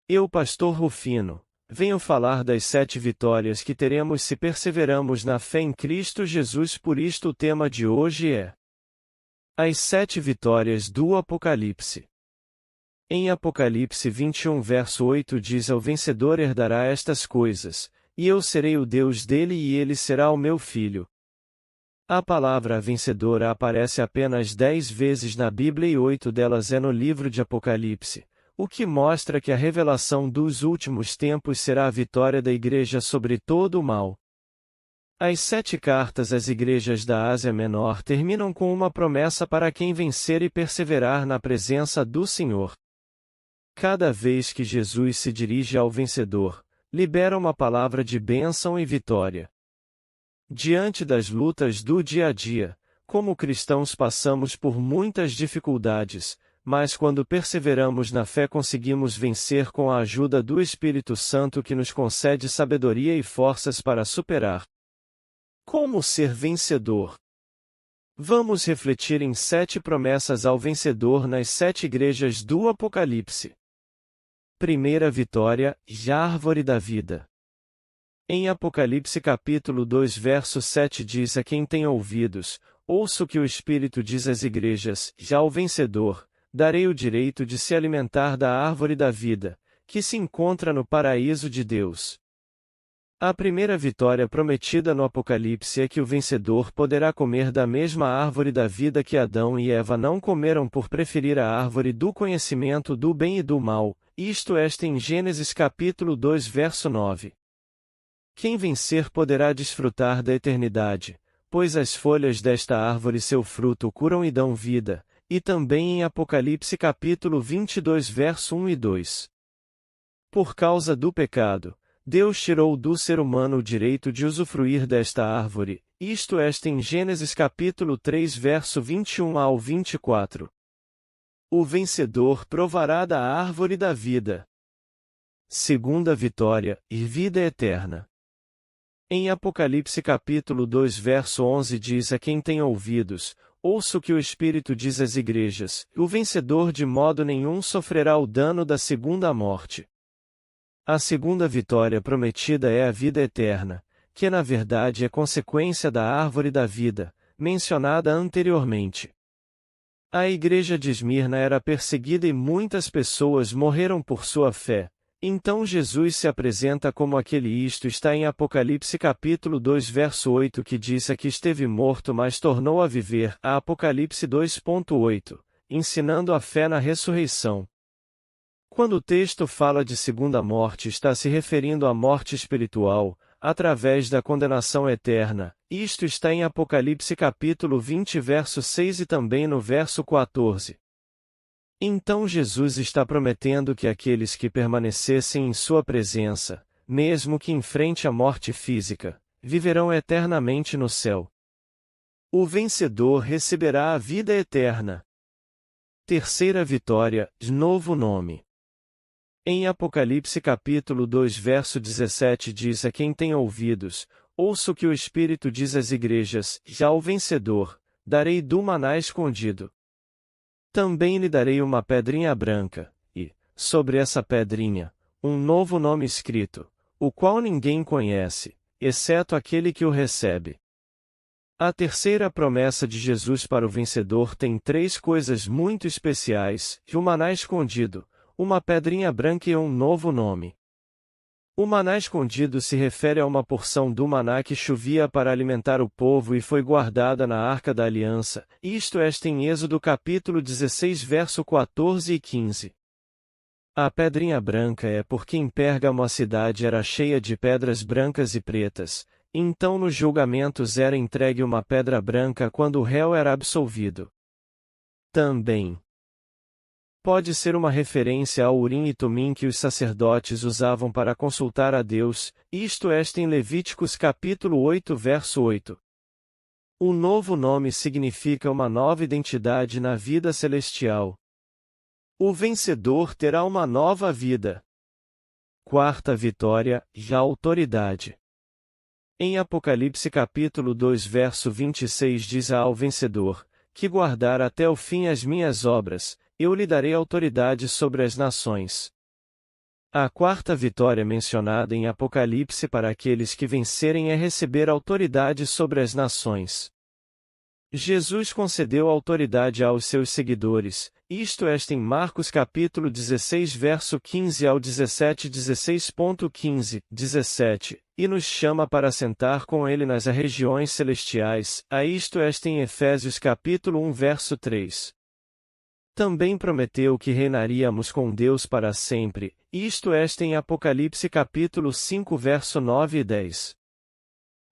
Eu, pastor Rufino, venho falar das 7 vitórias que teremos se perseveramos na fé em Cristo Jesus. Por isto o tema de hoje é as 7 vitórias do Apocalipse. Em Apocalipse 21 verso 8 diz: ao vencedor herdará estas coisas, e eu serei o Deus dele e ele será o meu filho. A palavra vencedora aparece apenas 10 vezes na Bíblia e 8 delas é no livro de Apocalipse, o que mostra que a revelação dos últimos tempos será a vitória da Igreja sobre todo o mal. As 7 cartas às igrejas da Ásia Menor terminam com uma promessa para quem vencer e perseverar na presença do Senhor. Cada vez que Jesus se dirige ao vencedor, libera uma palavra de bênção e vitória. Diante das lutas do dia a dia, como cristãos passamos por muitas dificuldades, mas quando perseveramos na fé conseguimos vencer com a ajuda do Espírito Santo que nos concede sabedoria e forças para superar. Como ser vencedor? Vamos refletir em 7 promessas ao vencedor nas 7 igrejas do Apocalipse. Primeira vitória, a árvore da vida. Em Apocalipse capítulo 2 verso 7 diz: a quem tem ouvidos, ouça o que o Espírito diz às igrejas, já ao vencedor, darei o direito de se alimentar da árvore da vida, que se encontra no paraíso de Deus. A primeira vitória prometida no Apocalipse é que o vencedor poderá comer da mesma árvore da vida que Adão e Eva não comeram por preferir a árvore do conhecimento do bem e do mal, isto está em Gênesis capítulo 2 verso 9. Quem vencer poderá desfrutar da eternidade, pois as folhas desta árvore seu fruto curam e dão vida, e também em Apocalipse capítulo 22 verso 1 e 2. Por causa do pecado, Deus tirou do ser humano o direito de usufruir desta árvore, isto está em Gênesis capítulo 3 verso 21 ao 24. O vencedor provará da árvore da vida. Segunda vitória, e vida eterna. Em Apocalipse capítulo 2 verso 11 diz: a quem tem ouvidos, ouça o que o Espírito diz às igrejas, o vencedor de modo nenhum sofrerá o dano da segunda morte. A segunda vitória prometida é a vida eterna, que na verdade é consequência da árvore da vida, mencionada anteriormente. A igreja de Esmirna era perseguida e muitas pessoas morreram por sua fé. Então Jesus se apresenta como aquele. Isto está em Apocalipse capítulo 2 verso 8 que diz: que esteve morto mas tornou a viver, a Apocalipse 2.8, ensinando a fé na ressurreição. Quando o texto fala de segunda morte está se referindo à morte espiritual, através da condenação eterna, isto está em Apocalipse capítulo 20 verso 6 e também no verso 14. Então Jesus está prometendo que aqueles que permanecessem em sua presença, mesmo que enfrente a morte física, viverão eternamente no céu. O vencedor receberá a vida eterna. Terceira vitória, novo nome. Em Apocalipse capítulo 2 verso 17 diz: a quem tem ouvidos, ouça o que o Espírito diz às igrejas, já ao vencedor, darei do maná escondido. Também lhe darei uma pedrinha branca, e, sobre essa pedrinha, um novo nome escrito, o qual ninguém conhece, exceto aquele que o recebe. A terceira promessa de Jesus para o vencedor tem 3 coisas muito especiais: o maná escondido, uma pedrinha branca e um novo nome. O maná escondido se refere a uma porção do maná que chovia para alimentar o povo e foi guardada na Arca da Aliança, isto está em Êxodo capítulo 16 verso 14 e 15. A pedrinha branca é porque em Pérgamo a cidade era cheia de pedras brancas e pretas, então nos julgamentos era entregue uma pedra branca quando o réu era absolvido. Também pode ser uma referência ao Urim e Tumim que os sacerdotes usavam para consultar a Deus, isto está em Levíticos capítulo 8 verso 8. O novo nome significa uma nova identidade na vida celestial. O vencedor terá uma nova vida. Quarta vitória, a autoridade. Em Apocalipse capítulo 2 verso 26 diz: ao vencedor, que guardar até o fim as minhas obras, eu lhe darei autoridade sobre as nações. A quarta vitória mencionada em Apocalipse para aqueles que vencerem é receber autoridade sobre as nações. Jesus concedeu autoridade aos seus seguidores, isto é em Marcos capítulo 16 verso 15 ao 17 16.15, 17, e nos chama para sentar com ele nas regiões celestiais, isto é em Efésios capítulo 1 verso 3. Também prometeu que reinaríamos com Deus para sempre, isto é em Apocalipse capítulo 5 verso 9 e 10.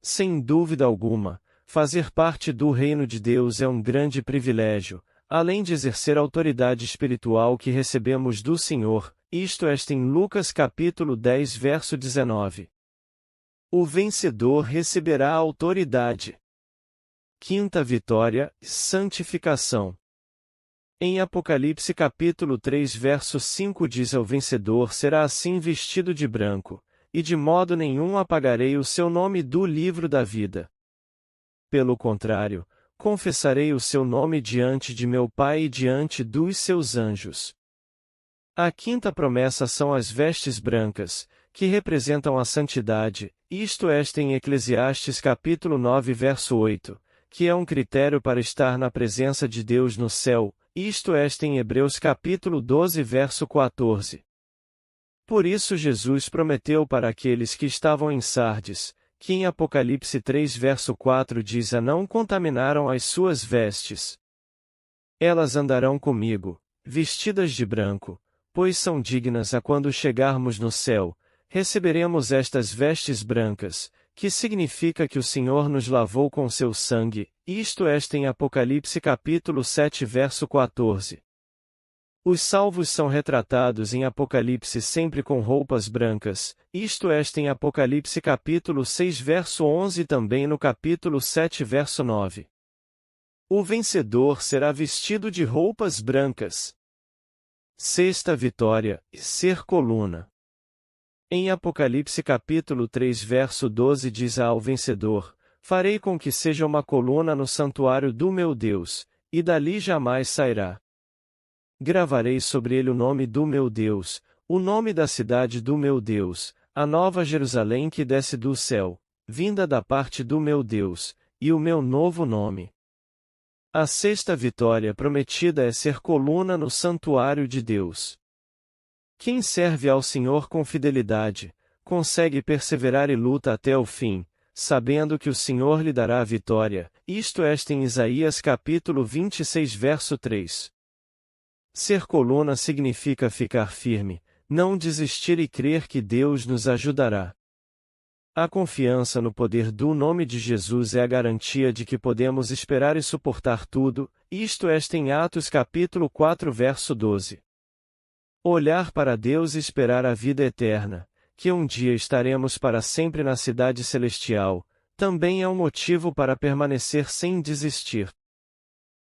Sem dúvida alguma, fazer parte do reino de Deus é um grande privilégio, além de exercer a autoridade espiritual que recebemos do Senhor, isto é em Lucas capítulo 10 verso 19. O vencedor receberá a autoridade. Quinta vitória, santificação. Em Apocalipse capítulo 3 verso 5 diz: o vencedor será assim vestido de branco, e de modo nenhum apagarei o seu nome do livro da vida. Pelo contrário, confessarei o seu nome diante de meu Pai e diante dos seus anjos. A quinta promessa são as vestes brancas, que representam a santidade, isto é em Eclesiastes capítulo 9 verso 8, que é um critério para estar na presença de Deus no céu, isto é em Hebreus capítulo 12 verso 14. Por isso Jesus prometeu para aqueles que estavam em Sardes, que em Apocalipse 3 verso 4 diz: não contaminaram as suas vestes. Elas andarão comigo, vestidas de branco, pois são dignas a quando chegarmos no céu, receberemos estas vestes brancas, que significa que o Senhor nos lavou com seu sangue, isto é em Apocalipse capítulo 7 verso 14. Os salvos são retratados em Apocalipse sempre com roupas brancas, isto é em Apocalipse capítulo 6 verso 11 e também no capítulo 7 verso 9. O vencedor será vestido de roupas brancas. Sexta vitória, ser coluna. Em Apocalipse capítulo 3 verso 12 diz ao vencedor: farei com que seja uma coluna no santuário do meu Deus, e dali jamais sairá. Gravarei sobre ele o nome do meu Deus, o nome da cidade do meu Deus, a nova Jerusalém que desce do céu, vinda da parte do meu Deus, e o meu novo nome. A sexta vitória prometida é ser coluna no santuário de Deus. Quem serve ao Senhor com fidelidade, consegue perseverar e luta até o fim, sabendo que o Senhor lhe dará a vitória, isto é em Isaías capítulo 26 verso 3. Ser coluna significa ficar firme, não desistir e crer que Deus nos ajudará. A confiança no poder do nome de Jesus é a garantia de que podemos esperar e suportar tudo, isto é em Atos capítulo 4 verso 12. Olhar para Deus e esperar a vida eterna, que um dia estaremos para sempre na cidade celestial, também é um motivo para permanecer sem desistir.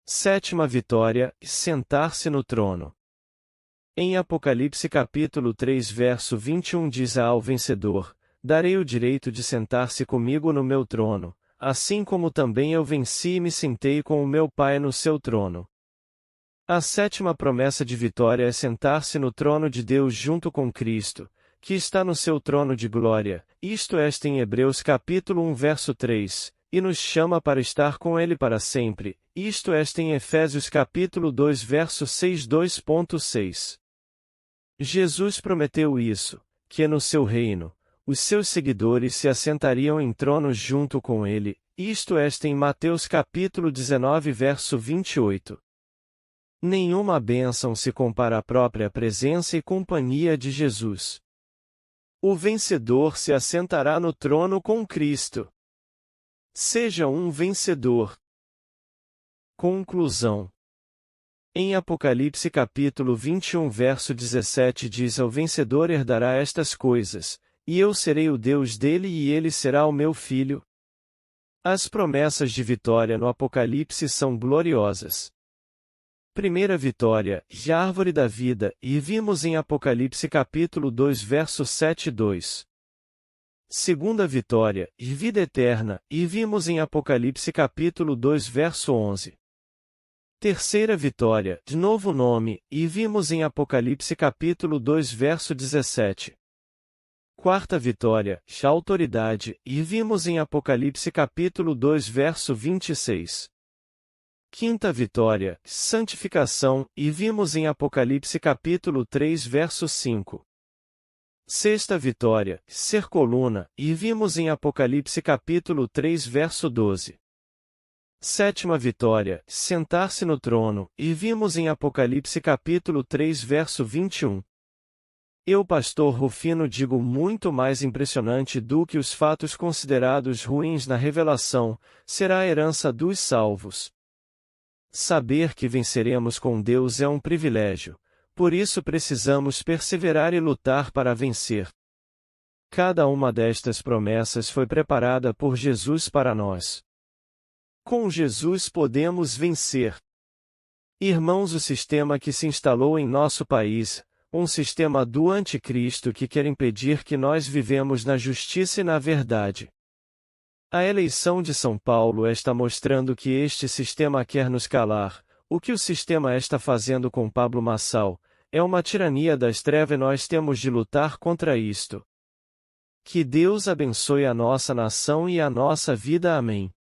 Sétima vitória, sentar-se no trono. Em Apocalipse capítulo 3 verso 21 diz ao vencedor: darei o direito de sentar-se comigo no meu trono, assim como também eu venci e me sentei com o meu Pai no seu trono. A sétima promessa de vitória é sentar-se no trono de Deus junto com Cristo, que está no seu trono de glória, isto é em Hebreus capítulo 1 verso 3, e nos chama para estar com ele para sempre, isto é em Efésios capítulo 2 verso 6 2.6. Jesus prometeu isso, que no seu reino, os seus seguidores se assentariam em tronos junto com ele, isto é em Mateus capítulo 19 verso 28. Nenhuma bênção se compara à própria presença e companhia de Jesus. O vencedor se assentará no trono com Cristo. Seja um vencedor. Conclusão. Em Apocalipse capítulo 21 verso 17 diz: o vencedor herdará estas coisas, e eu serei o Deus dele e ele será o meu filho. As promessas de vitória no Apocalipse são gloriosas. Primeira vitória, árvore da vida, e vimos em Apocalipse capítulo 2 verso 7 e 2. Segunda vitória, vida eterna, e vimos em Apocalipse capítulo 2 verso 11. Terceira vitória, de novo nome, e vimos em Apocalipse capítulo 2 verso 17. Quarta vitória, autoridade, e vimos em Apocalipse capítulo 2 verso 26. Quinta vitória, santificação, e vimos em Apocalipse capítulo 3 verso 5. Sexta vitória, ser coluna, e vimos em Apocalipse capítulo 3 verso 12. Sétima vitória, sentar-se no trono, e vimos em Apocalipse capítulo 3 verso 21. Eu, pastor Rufino, digo muito mais impressionante do que os fatos considerados ruins na revelação, será a herança dos salvos. Saber que venceremos com Deus é um privilégio, por isso precisamos perseverar e lutar para vencer. Cada uma destas promessas foi preparada por Jesus para nós. Com Jesus podemos vencer. Irmãos, o sistema que se instalou em nosso país, um sistema do anticristo que quer impedir que nós vivemos na justiça e na verdade. A eleição de São Paulo está mostrando que este sistema quer nos calar. O que o sistema está fazendo com Pablo Marçal é uma tirania das trevas e nós temos de lutar contra isto. Que Deus abençoe a nossa nação e a nossa vida. Amém.